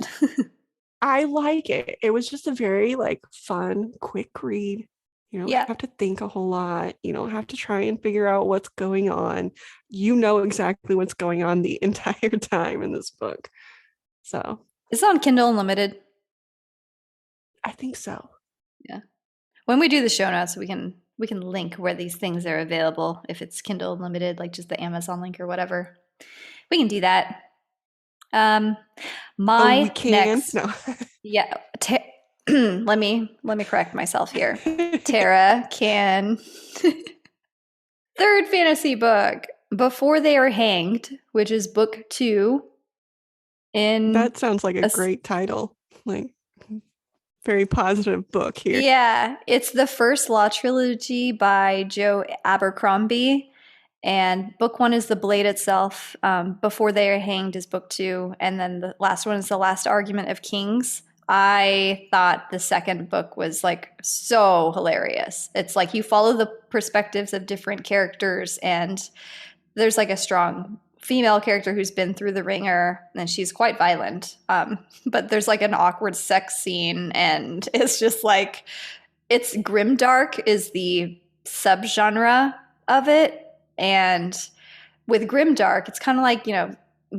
I like it. It was just a very like fun, quick read. You don't Yeah. have to think a whole lot. You don't have to try and figure out what's going on. You know exactly what's going on the entire time in this book. So It's on Kindle Unlimited. I think so. Yeah. When we do the show notes, we can link where these things are available if it's Kindle Unlimited, like just the Amazon link or whatever. We can do that. Um, Oh, we my can? next, No. yeah. Let me correct myself here. Tara can third fantasy book Before They Are Hanged, which is book two in That sounds like a a great title. Like very positive book here. yeah, it's the first law trilogy by Joe Abercrombie. And book one is The Blade itself. Before They Are Hanged is book two. And then the last one is The Last Argument of Kings. I thought the second book was like so hilarious. It's like you follow the perspectives of different characters, and there's like a strong female character who's been through the ringer, and she's quite violent. But there's like an awkward sex scene, and it's just like it's grimdark is the subgenre of it, and with grimdark, it's kind of like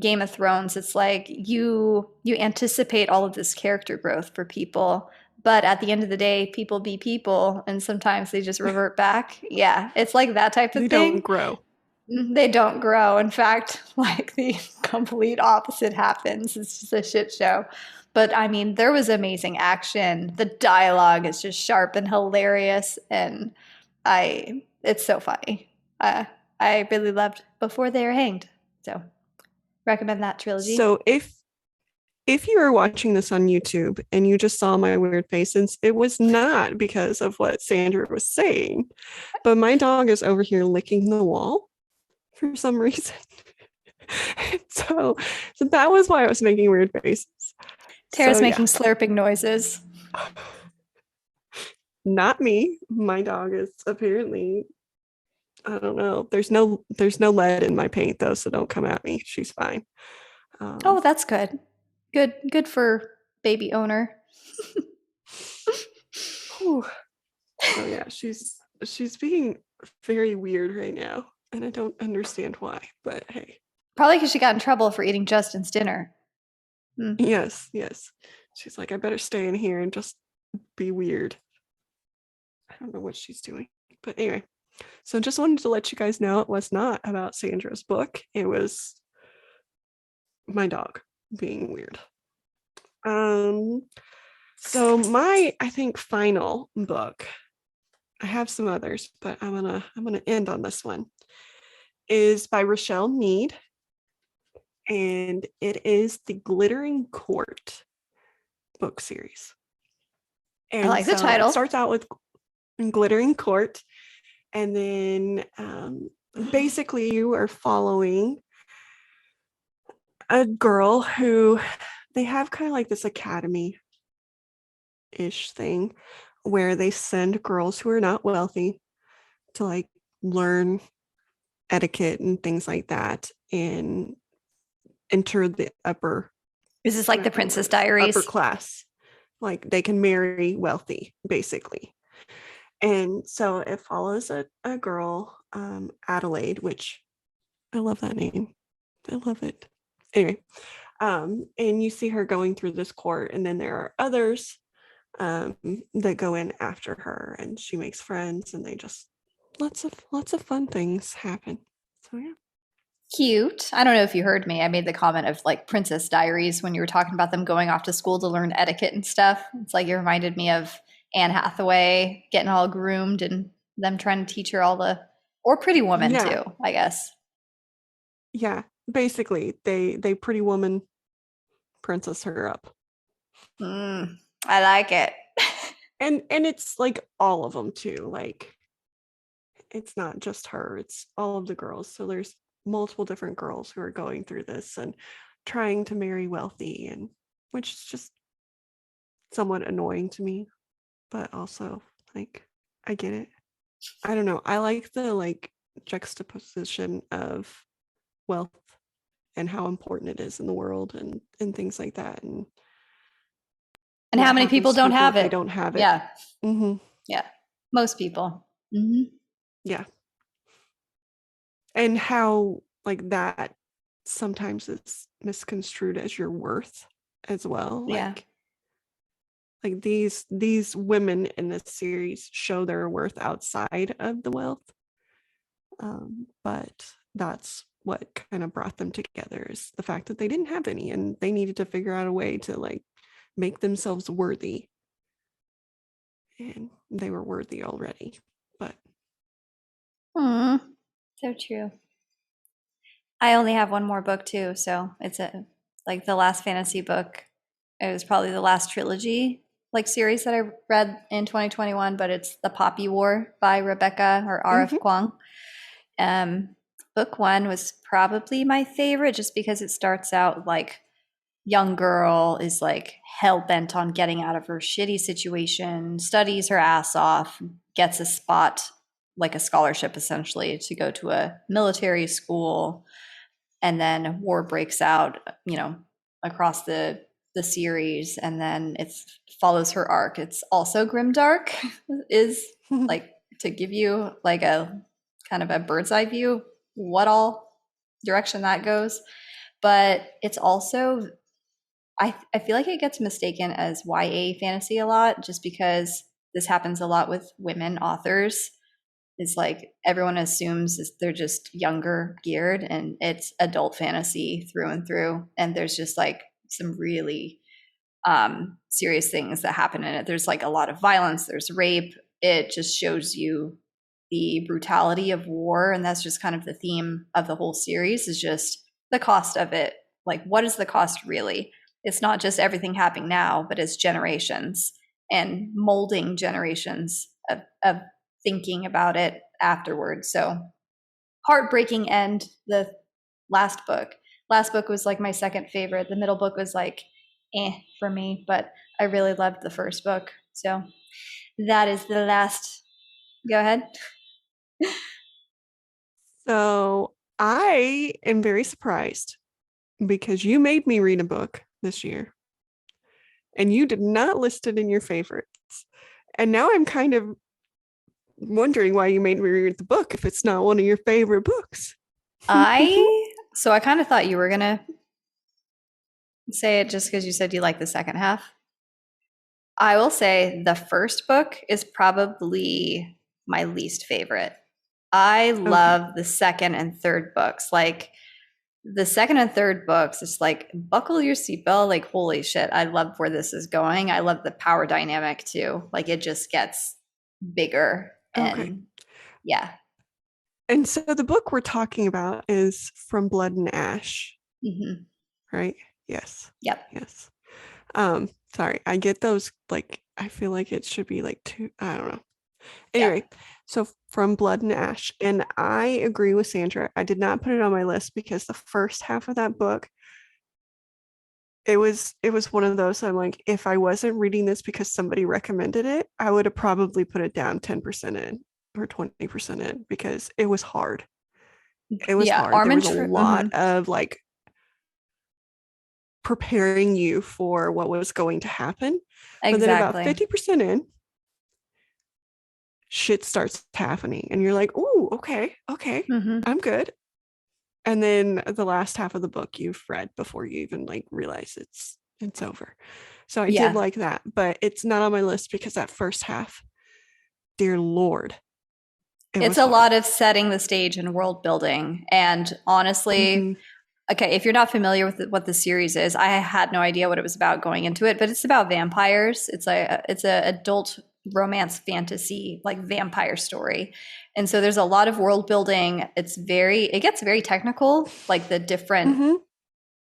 Game of Thrones, it's like you anticipate all of this character growth for people, but at the end of the day, people be people, and sometimes they just revert back. Yeah, it's like that type of They don't thing. grow. They don't grow. In fact, like the complete opposite happens. It's just a shit show. But I mean, there was amazing action. The dialogue is just sharp and hilarious, and it's so funny. I really loved Before They Were Hanged. So recommend that trilogy. So if you were watching this on YouTube and you just saw my weird faces, it was not because of what Sandra was saying, but my dog is over here licking the wall for some reason. so, so that was why I was making weird faces. Tara's So making yeah, slurping noises. not me. My dog is apparently, I don't know. There's no lead in my paint though, so don't come at me. She's fine. Oh, Um, that's good. Good for baby owner. whew. So yeah, she's being very weird right now, and I don't understand why. But hey, Probably because she got in trouble for eating Justin's dinner. Hmm. yes, yes. She's like, I better stay in here and just be weird. I don't know what she's doing, but anyway. So just wanted to let you guys know it was not about Sandra's book. It was my dog being weird. Um, so my I think final book, I have some others, but I'm gonna end on this one, is by Rochelle Mead, and it is the Glittering Court book series. I And like the so it title. starts out with Glittering Court, and then basically you are following a girl who they have kind of like this academy ish thing where they send girls who are not wealthy to like learn etiquette and things like that and enter the Is this like the whatever the Princess word is, upper Diaries? class. Like they can marry wealthy, basically. And so it follows a girl, Adelaide, which I love that name. I love it. Anyway, and you see her going through this court, and then there are others um, that go in after her, and she makes friends, and they just lots of fun things happen. So yeah, Cute. I don't know if you heard me. I made the comment of like Princess Diaries when you were talking about them going off to school to learn etiquette and stuff. It's like it reminded me of Anne Hathaway getting all groomed and them trying to teach her all the, or Pretty Woman yeah, too, I guess. yeah. Basically, they pretty woman princess her up, I like it. and it's like all of them too. Like it's not just her; it's all of the girls. So there's multiple different girls who are going through this and trying to marry wealthy, and which is just somewhat annoying to me, but also like I get it. I don't know. I like the like juxtaposition of wealth and how important it is in the world and things like that and And what how many people happens to don't people have if they it? don't have it. Yeah. Hmm. Yeah. Most people. Yeah. And how like that sometimes is misconstrued as your worth as well. Yeah. Like these women in this series show their worth outside of the wealth. But that's what kind of brought them together is the fact that they didn't have any and they needed to figure out a way to like make themselves worthy. And they were worthy already. But Hmm. So true. I only have one more book too, so it's a like the last fantasy book. It was probably the last trilogy like series that I read in 2021, but it's The Poppy War by Rebecca or R.F. mhm, Kuang. Um, book one was probably my favorite just because it starts out like young girl is like hell bent on getting out of her shitty situation, studies her ass off, gets a spot like a scholarship essentially to go to a military school, and then war breaks out, across the series, and then it follows her arc. It's also grimdark, is like to give you like a kind of a bird's eye view what all direction that goes. but it's also I feel like it gets mistaken as YA fantasy a lot just because this happens a lot with women authors. It's like everyone assumes they're just younger geared and it's adult fantasy through and through. And there's just like some really serious things that happen in it. There's like a lot of violence, there's rape. It just shows you the brutality of war. And that's just kind of the theme of the whole series is just the cost of it. Like, what is the cost really? It's not just everything happening now, but it's generations and molding generations of thinking about it afterwards. So heartbreaking end. The last book. Last book was like my second favorite. The middle book was like for me, but I really loved the first book. So that is the last. Go ahead. So I am very surprised because you made me read a book this year and you did not list it in your favorites. And now I'm kind of wondering why you made me read the book if it's not one of your favorite books. I kind of thought you were gonna say it just because you said you like the second half. I will say the first book is probably my least favorite. I Okay. love the second and third books. Like the second and third books, it's like buckle your seatbelt. Like holy shit, I love where this is going. I love the power dynamic too. Like it just gets bigger Okay. and yeah. And so the book we're talking about is From Blood and Ash, Hmm. right? Yes. Yep. Yes. Sorry, I get those like I feel like it should be like two, I don't know. Yeah. Anyway, so From Blood and Ash, and I agree with Sandra. I did not put it on my list because the first half of that book, it was one of those I'm like, if I wasn't reading this because somebody recommended it, I would have probably put it down 10% in or 20% in because it was hard. It was Yeah. hard. There was a Armand. lot of like preparing you for what was going to happen. But then about Exactly. 50% in, shit starts happening and you're like, "Oh, okay, okay, Hmm. I'm good." And then the last half of the book you've read before you even like realize it's over. So I did Yeah. like that, but it's not on my list because that first half, dear Lord, it It's was a hard. lot of setting the stage and world building. And honestly, Mm-hmm. okay, if you're not familiar with what the series is, I had no idea what it was about going into it, but it's about vampires. It's a adult romance fantasy like vampire story. And so there's a lot of world building. It gets very technical, like the different Mm-hmm.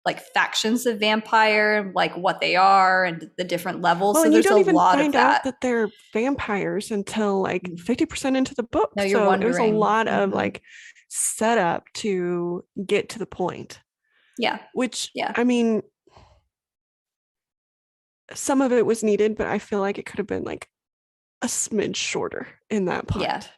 like factions of vampire, like what they are and the different levels. Well, So and you there's a don't even lot of find out that. that they're vampires until like 50% into the book. No, you're So it was a wondering. lot of Hmm. like setup to get to the point, Yeah. which Yeah. I mean, some of it was needed, but I feel like it could have been like a smidge shorter in that Yeah. part.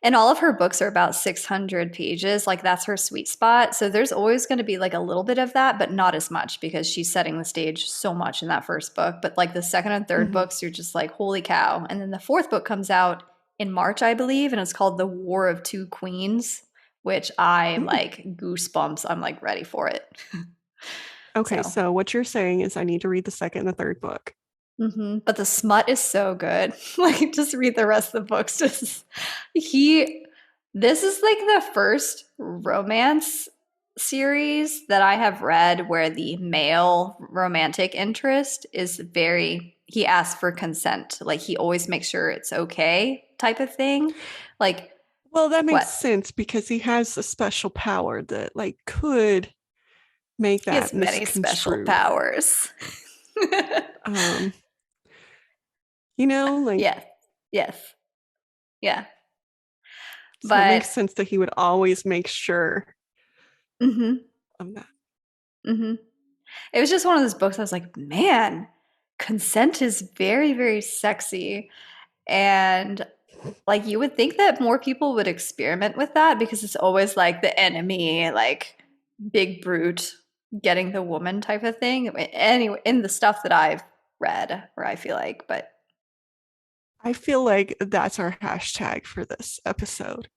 And all of her books are about 600 pages. Like that's her sweet spot. So there's always going to be like a little bit of that, but not as much because she's setting the stage so much in that first book. But like the second and third Mm-hmm. books, you're just like, holy cow. And then the fourth book comes out in March, I believe, and it's called The War of Two Queens, which I'm Mm. like goosebumps. I'm like ready for it. Okay, So so what you're saying is I need to read the second and the third book. but the smut is so good. Like, just read the rest of the books. Just he, this is like the first romance series that I have read where the male romantic interest is very. He asks for consent. Like he always makes sure it's okay, type of thing. Like Well, that makes what? sense because he has a special power that like could make He has that many special misconstrued. powers. Um, like Yes. Yes. Yeah. so it makes But. sense that he would always make sure Mhm. of that. Mhm. It was just one of those books I was like, man, consent is very, very sexy. And like you would think that more people would experiment with that because it's always like the enemy, like big brute getting the woman type of thing. Anyway, in the stuff that I've read, or I feel like, but I feel like that's our hashtag for this episode.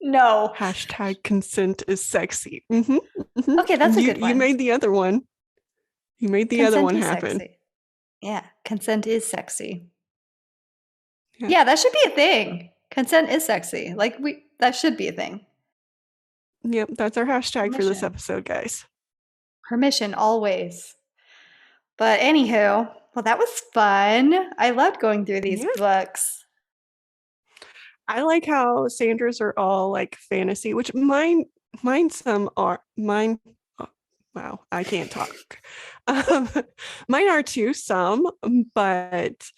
No. Hashtag consent is sexy. Hmm. Okay, that's a good You one. made the other one. You made the other Consent one is happen. sexy. Yeah, consent is sexy. Yeah. Yeah, that should be a thing. Consent is sexy. Like we that should be a thing. Yep. That's our hashtag for this Permission. episode, guys. Permission always. But anywho, well, that was fun. I loved going through these Yeah. books. I like how Sandra's are all like fantasy, which mine some are mine. Oh, wow, I can't talk. Um, mine are too, some, but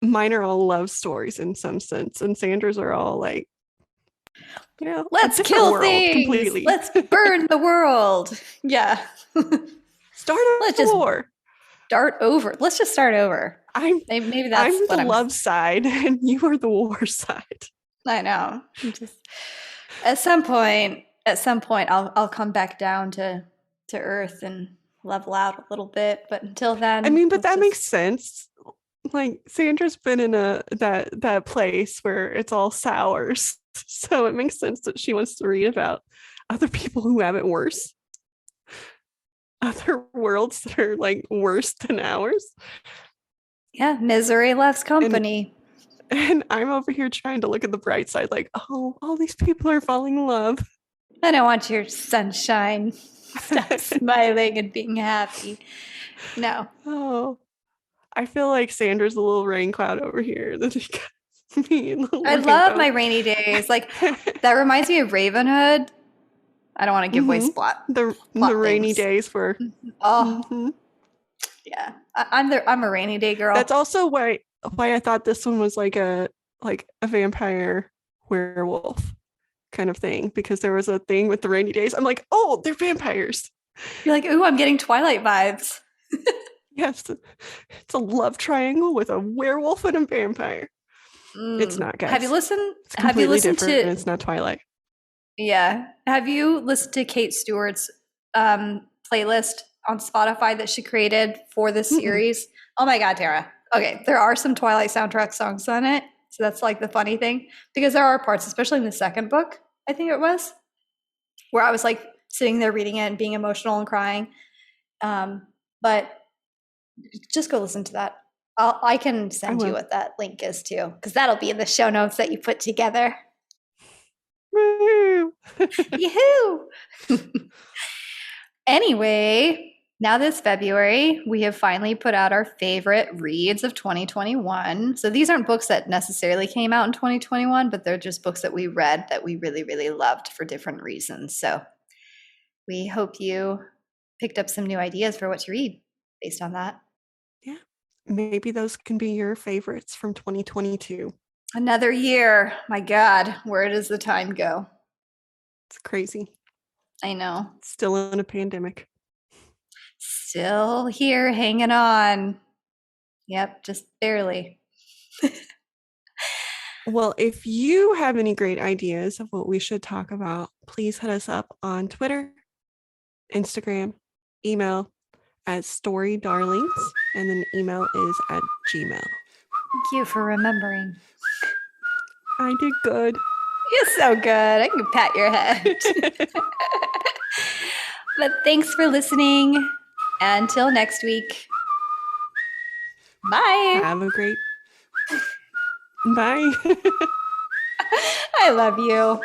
mine are all love stories in some sense, and Sandra's are all like, a Let's different kill world things. completely. Let's burn the world. Yeah. Start a Let's just war. start over. Let's just start over. I'm Maybe I'm that's the what I'm. love side, and you are the war side. I know. Just at some point, I'll come back down to earth and level out a little bit. But until I then, mean, but let's that makes just. sense. Like Sandra's been in a that place where it's all sours. So it makes sense that she wants to read about other people who have it worse, other worlds that are like worse than ours. Yeah, misery loves And company. and I'm over here trying to look at the bright side, like, oh, all these people are falling in love. I don't want your sunshine. Stop smiling and being happy. No. Oh, I feel like Sandra's a little rain cloud over here that got me I looking love down. my rainy days. Like that reminds me of Ravenhood. I don't want to give away Hmm. The plot rainy things. days were. Oh, Mhm. yeah. I'm a rainy day That's girl. also why I thought this one was like a vampire werewolf kind of thing, because there was a thing with the rainy days. I'm like, oh, they're vampires. You're like, ooh, I'm getting Twilight vibes. Yes, it's a love triangle with a werewolf and a vampire. It's Mm. not, guys. It's Have you completely listened different, to? and it's not Twilight. Yeah. Have you listened to Kate Stewart's playlist on Spotify that she created for this Mm-mm. series? Oh my God, Tara. Okay, there are some Twilight soundtrack songs on it. So that's like the funny thing because there are parts, especially in the second book, I think it was, where I was like sitting there reading it and being emotional and crying. But just go listen to that. I can I send you will. what that link is too, because that'll be in the show notes that you put together. Woo! Yahoo! Anyway, now this February, we have finally put out our favorite reads of 2021. So these aren't books that necessarily came out in 2021, but they're just books that we read that we really, really loved for different reasons. So we hope you picked up some new ideas for what to read based on that. Yeah. Maybe those can be your favorites from 2022. Another year. My God, where does the time go? It's crazy. I know. Still in a pandemic. Still here hanging on. Yep, just barely. Well, if you have any great ideas of what we should talk about, please hit us up on Twitter, Instagram, email at storydarlings, and then email is at Gmail. Thank you for remembering. I did good. You're so good. I can pat your head. But thanks for listening. Until next week. Bye. Have a great. Bye. I love you.